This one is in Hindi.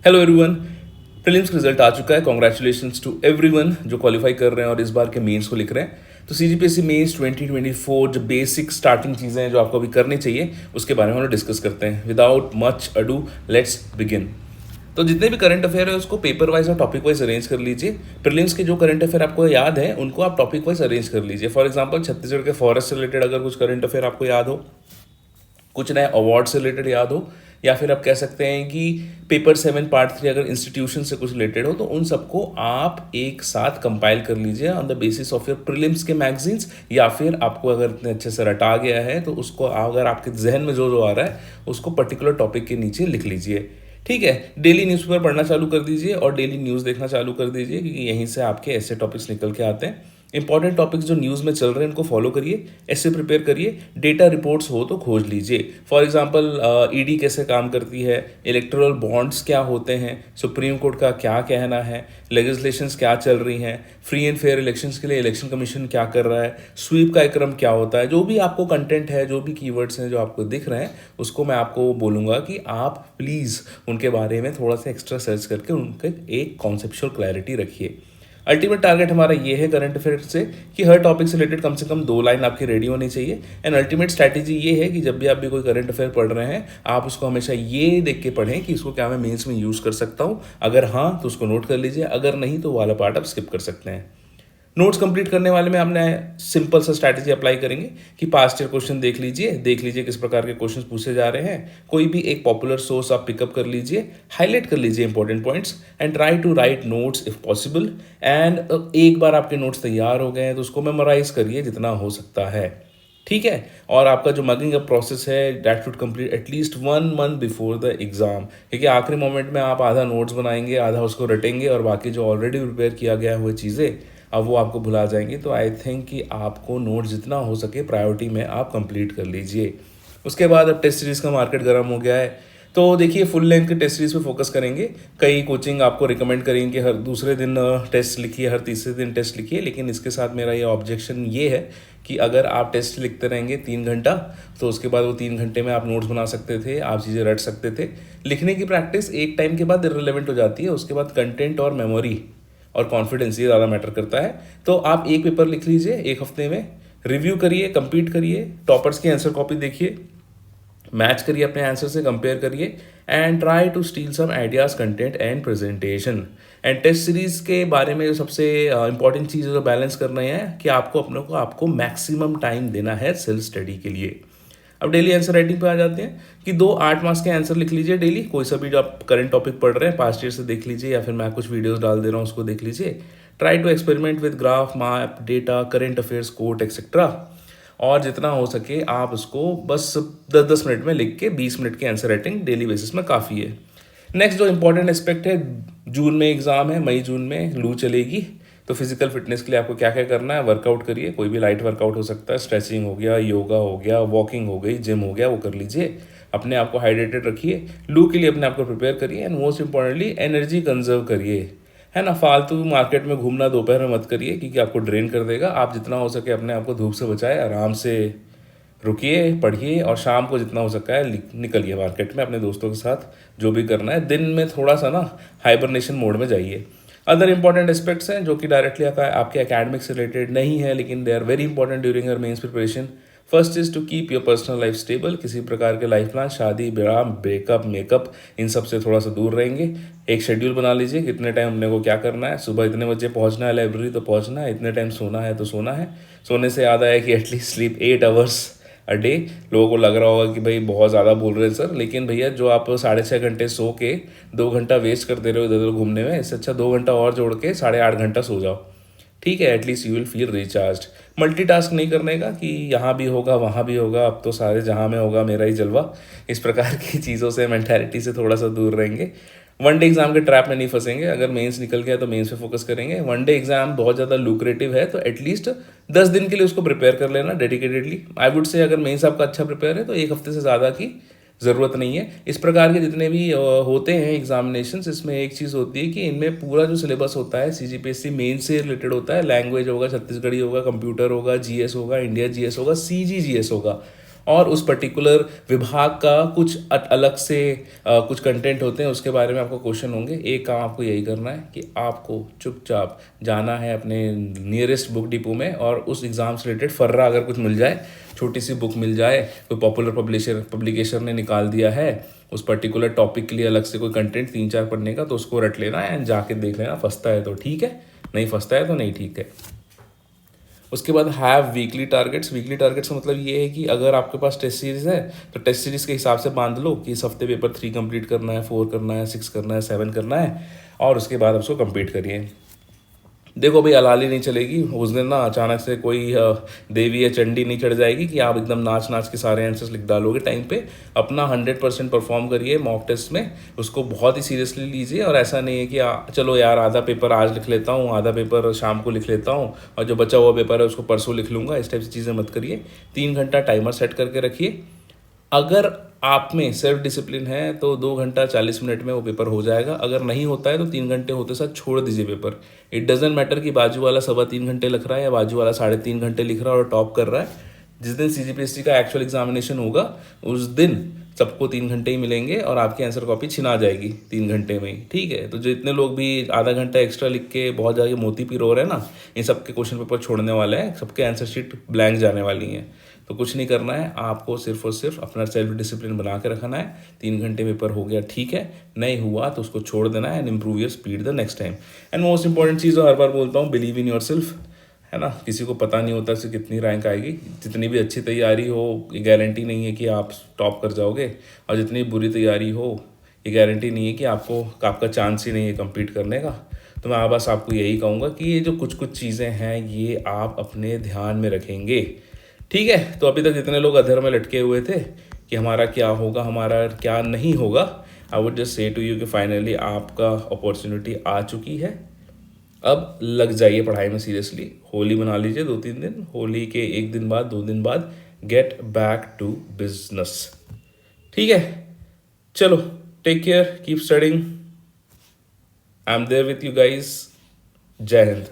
Hello everyone. प्रीलिम्स का रिजल्ट आ चुका है। कॉन्ग्रेचुलेशंस टू एवरीवन जो क्वालिफाई कर रहे हैं और इस बार के मेंस को लिख रहे हैं। तो सीजीपीएससी मेंस 2024 जो बेसिक स्टार्टिंग चीज़ें हैं जो आपको अभी करनी चाहिए उसके बारे में हम डिस्कस करते हैं। Without much ado let's begin. तो जितने भी करंट अफेयर है उसको पेपर वाइज और टॉपिक वाइज अरेंज कर लीजिए। प्रीलिम्स के जो करंट अफेयर आपको याद है उनको आप टॉपिक वाइज अरेंज कर लीजिए। फॉर एग्जांपल छत्तीसगढ़ के फॉरेस्ट से रिलेटेड अगर कुछ करंट अफेयर आपको याद हो, कुछ नए अवार्ड से रिलेटेड याद हो, या फिर आप कह सकते हैं कि पेपर 7 पार्ट 3 अगर इंस्टीट्यूशन से कुछ रिलेटेड हो, तो उन सबको आप एक साथ कंपाइल कर लीजिए on the basis of your prelims के मैगजीन्स। या फिर आपको अगर इतने अच्छे से रटा गया है तो उसको अगर आपके जहन में जो जो आ रहा है उसको पर्टिकुलर टॉपिक के नीचे लिख लीजिए। ठीक है, डेली न्यूज़पेपर पढ़ना चालू कर दीजिए और डेली न्यूज़ देखना चालू कर दीजिए, क्योंकि यहीं से आपके ऐसे टॉपिक्स निकल के आते हैं। इंपॉर्टेंट टॉपिक्स जो न्यूज़ में चल रहे हैं उनको फॉलो करिए, ऐसे प्रिपेयर करिए। डेटा रिपोर्ट्स हो तो खोज लीजिए। फॉर एग्जांपल ईडी कैसे काम करती है, इलेक्टोरल बॉन्ड्स क्या होते हैं, सुप्रीम कोर्ट का क्या कहना है, लेजिस्लेशंस क्या चल रही हैं, फ्री एंड फेयर इलेक्शंस के लिए इलेक्शन कमीशन क्या कर रहा है, स्वीप का एक क्रम क्या होता है। जो भी आपको कंटेंट है, जो भी कीवर्ड्स हैं जो आपको दिख रहे हैं, उसको मैं आपको बोलूँगा कि आप प्लीज़ उनके बारे में थोड़ा सा एक्स्ट्रा सर्च करके उनके एक कॉन्सेप्चुअल क्लैरिटी रखिए। अल्टीमेट टारगेट हमारा ये है करंट अफेयर से कि हर टॉपिक से रिलेटेड कम से कम 2 लाइन आपकी रेडी होनी चाहिए। एंड अल्टीमेट स्ट्रैटेजी ये है कि जब भी आप भी कोई करंट अफेयर पढ़ रहे हैं, आप उसको हमेशा ये देख के पढ़ें कि इसको क्या मैं मेंस में यूज़ कर सकता हूँ। अगर हाँ तो उसको नोट कर लीजिए, अगर नहीं तो वाला पार्ट आप स्किप कर सकते हैं। नोट्स कंप्लीट करने वाले में हमने सिंपल सा स्ट्रैटेजी अप्लाई करेंगे कि पास्ट ईयर क्वेश्चन देख लीजिए किस प्रकार के क्वेश्चंस पूछे जा रहे हैं। कोई भी एक पॉपुलर सोर्स आप पिकअप कर लीजिए, हाईलाइट कर लीजिए important points and try to write notes if possible. And एक बार आपके नोट्स तैयार हो गए हैं तो उसको मेमोराइज करिए जितना हो सकता है। ठीक है, और आपका जो मगिंग अप प्रोसेस है that should complete at least 1 month before the exam, क्योंकि आखिरी मोमेंट में आप आधा नोट्स बनाएंगे, आधा उसको रटेंगे और बाकी जो ऑलरेडी प्रिपेयर किया गया है वो चीज़ें अब वो आपको भुला जाएंगी। तो आई थिंक कि आपको नोट जितना हो सके प्रायोरिटी में आप कंप्लीट कर लीजिए। उसके बाद अब टेस्ट सीरीज़ का मार्केट गर्म हो गया है, तो देखिए फुल लेंथ के टेस्ट सीरीज़ पे फोकस करेंगे। कई कोचिंग आपको रिकमेंड करेंगे कि हर दूसरे दिन टेस्ट लिखिए, हर तीसरे दिन टेस्ट लिखिए, लेकिन इसके साथ मेरा ये ऑब्जेक्शन ये है कि अगर आप टेस्ट लिखते रहेंगे 3 घंटा, तो उसके बाद वो 3 घंटे में आप नोट्स बना सकते थे, आप चीज़ें रट सकते थे। लिखने की प्रैक्टिस एक टाइम के बाद इररिलेवेंट हो जाती है। उसके बाद कंटेंट और मेमोरी और कॉन्फिडेंस ये ज़्यादा मैटर करता है। तो आप एक पेपर लिख लीजिए एक हफ्ते में, रिव्यू करिए, कंप्लीट करिए, टॉपर्स की आंसर कॉपी देखिए, मैच करिए अपने आंसर से, कंपेयर करिए and try to steal some ideas, content and presentation. And test series के बारे में जो सबसे इंपॉर्टेंट चीज़ जो बैलेंस करना है कि आपको मैक्सिमम टाइम देना है सेल्फ स्टडी के लिए। अब डेली आंसर राइटिंग पे आ जाते हैं कि 2 8 मार्क्स के आंसर लिख लीजिए डेली। कोई सा भी जो आप करंट टॉपिक पढ़ रहे हैं पास्ट ईयर से देख लीजिए, या फिर मैं कुछ वीडियोस डाल दे रहा हूँ उसको देख लीजिए। Try to experiment with graph, map, data, current affairs, quote etcetera. और जितना हो सके आप उसको बस 10-10 मिनट में लिख के 20 मिनट की आंसर राइटिंग डेली बेसिस में काफ़ी है। नेक्स्ट जो इंपॉर्टेंट एस्पेक्ट है, जून में एग्जाम है, मई जून में लू चलेगी, तो फिजिकल फिटनेस के लिए आपको क्या क्या करना है, वर्कआउट करिए। कोई भी लाइट वर्कआउट हो सकता है, स्ट्रेचिंग हो गया, योगा हो गया, वॉकिंग हो गई, जिम हो गया, वो कर लीजिए। अपने आप को हाइड्रेटेड रखिए, लू के लिए अपने आप को प्रिपेयर करिए and most importantly energy conserve करिए, है ना। फालतू मार्केट में घूमना दोपहर में मत करिए, क्योंकि आपको ड्रेन कर देगा। आप जितना हो सके अपने आप को धूप से बचाए, आराम से रुकिए, पढ़िए और शाम को जितना हो सका है निकलिए मार्केट में अपने दोस्तों के साथ। जो भी करना है दिन में थोड़ा सा ना हाइबरनेशन मोड में जाइए। अदर इंपॉर्टेंट एस्पेक्ट्स हैं जो कि डायरेक्टली आपके एकेडमिक से रिलेटेड नहीं है, लेकिन they are very important during your mains preparation. First is to keep your personal life stable. किसी प्रकार के लाइफ प्लान, शादी ब्याह, ब्रेकअप, मेकअप, इन सब से थोड़ा सा दूर रहेंगे। एक शेड्यूल बना लीजिए, कितने टाइम अपने को क्या करना है। सुबह इतने बजे पहुंचना है लाइब्रेरी तो पहुंचना है, इतने टाइम सोना है तो सोना है। सोने से याद आया कि at least sleep 8 hours a day. लोगों को लग रहा होगा कि भाई बहुत ज़्यादा बोल रहे हैं सर, लेकिन भैया जो आप 6.5 घंटे सो के 2 घंटा वेस्ट कर दे रहे हो इधर उधर घूमने में, इससे अच्छा 2 घंटा और जोड़ के 8.5 घंटा सो जाओ। ठीक है, at least you will feel recharged. Multitask नहीं करने का कि यहाँ भी होगा वहाँ भी होगा, अब तो सारे जहाँ में होगा मेरा ही जलवा। इस प्रकार की चीज़ों से, मेंटालिटी से थोड़ा सा दूर रहेंगे। वन डे एग्जाम के ट्रैप में नहीं फंसेंगे। अगर मेंस निकल गया तो मेंस पे फोकस करेंगे। वन डे एग्जाम बहुत ज़्यादा लुक्रेटिव है, तो एटलीस्ट 10 दिन के लिए उसको प्रिपेयर कर लेना डेडिकेटेडली। आई वुड से अगर मेंस आपका अच्छा प्रिपेयर है तो 1 हफ्ते से ज़्यादा की ज़रूरत नहीं है। इस प्रकार के जितने भी होते हैं एग्जामिनेशंस, इसमें एक चीज़ होती है कि इनमें पूरा जो सिलेबस होता है सीजीपीएससी मेन से रिलेटेड होता है। लैंग्वेज होगा, छत्तीसगढ़ी होगा, कंप्यूटर होगा, जीएस होगा, इंडिया जीएस होगा, सीजी जीएस होगा। और उस पर्टिकुलर विभाग का कुछ अलग से कुछ कंटेंट होते हैं, उसके बारे में आपको क्वेश्चन होंगे। एक काम आपको यही करना है कि आपको चुपचाप जाना है अपने नियरेस्ट बुक डिपो में, और उस एग्ज़ाम से रिलेटेड फर्रा अगर कुछ मिल जाए, छोटी सी बुक मिल जाए, कोई पॉपुलर पब्लिकेशन ने निकाल दिया है उस पर्टिकुलर टॉपिक के लिए अलग से कोई कंटेंट 3-4 पढ़ने का, तो उसको रट लेना है एंड जाके देख लेना, फंसता है तो ठीक है, नहीं फंसता है तो नहीं ठीक है। उसके बाद have weekly targets. Weekly targets का मतलब ये है कि अगर आपके पास टेस्ट सीरीज है तो टेस्ट सीरीज के हिसाब से बांध लो कि इस हफ्ते पेपर 3 कंप्लीट करना है, 4 करना है, 6 करना है, 7 करना है, और उसके बाद उसको कंप्लीट करिए। देखो भाई, हलाली नहीं चलेगी उस दिन ना, अचानक से कोई देवी या चंडी नहीं चढ़ जाएगी कि आप एकदम नाच नाच के सारे आंसर्स लिख डालोगे टाइम पे। अपना 100% परफॉर्म करिए मॉक टेस्ट में, उसको बहुत ही सीरियसली लीजिए। और ऐसा नहीं है कि चलो यार आधा पेपर आज लिख लेता हूँ, आधा पेपर शाम को लिख लेता हूँ, और जो बचा हुआ पेपर है उसको परसों लिख लूँगा, इस टाइप की चीज़ें मत करिए। 3 घंटा टाइमर सेट करके रखिए। अगर आप में सेल्फ डिसिप्लिन है तो 2 घंटा 40 मिनट में वो पेपर हो जाएगा। अगर नहीं होता है तो 3 घंटे होते साथ छोड़ दीजिए पेपर। इट डजेंट मैटर कि बाजू वाला 3.25 घंटे लिख रहा है या बाजू वाला 3.5 घंटे लिख रहा है और टॉप कर रहा है। जिस दिन CGPSC का एक्चुअल एग्जामिनेशन होगा उस दिन सबको 3 घंटे ही मिलेंगे और आपकी आंसर कॉपी छिना जाएगी 3 घंटे में ही, ठीक है। तो जितने लोग भी आधा घंटा एक्स्ट्रा लिख के बहुत ज़्यादा मोती पी रो रहे हैं ना, इन सबके क्वेश्चन पेपर छोड़ने वाले हैं, सबके आंसर शीट ब्लैंक जाने वाली हैं। तो कुछ नहीं करना है, आपको सिर्फ और सिर्फ अपना सेल्फ डिसिप्लिन बना के रखना है। 3 घंटे पेपर हो गया ठीक है, नहीं हुआ तो उसको छोड़ देना है and improve your speed the next time. And most important चीज़ हर बार बोलता हूँ, बिलीव इन योर सेल्फ, है ना। किसी को पता नहीं होता कि कितनी रैंक आएगी। जितनी भी अच्छी तैयारी हो ये गारंटी नहीं है कि आप टॉप कर जाओगे, और जितनी बुरी तैयारी हो ये गारंटी नहीं है कि आपका चांस ही नहीं है कम्पीट करने का। तो मैं बस आपको यही कहूँगा कि ये जो कुछ कुछ चीज़ें हैं ये आप अपने ध्यान में रखेंगे, ठीक है। तो अभी तक जितने लोग अधर में लटके हुए थे कि हमारा क्या होगा, हमारा क्या नहीं होगा, I would just say to you कि फाइनली आपका अपॉर्चुनिटी आ चुकी है। अब लग जाइए पढ़ाई में सीरियसली। होली मना लीजिए 2-3 दिन, होली के 1 दिन बाद 2 दिन बाद गेट बैक टू बिजनेस, ठीक है। चलो, take care, keep studying, I am there with you guys. जय हिंद।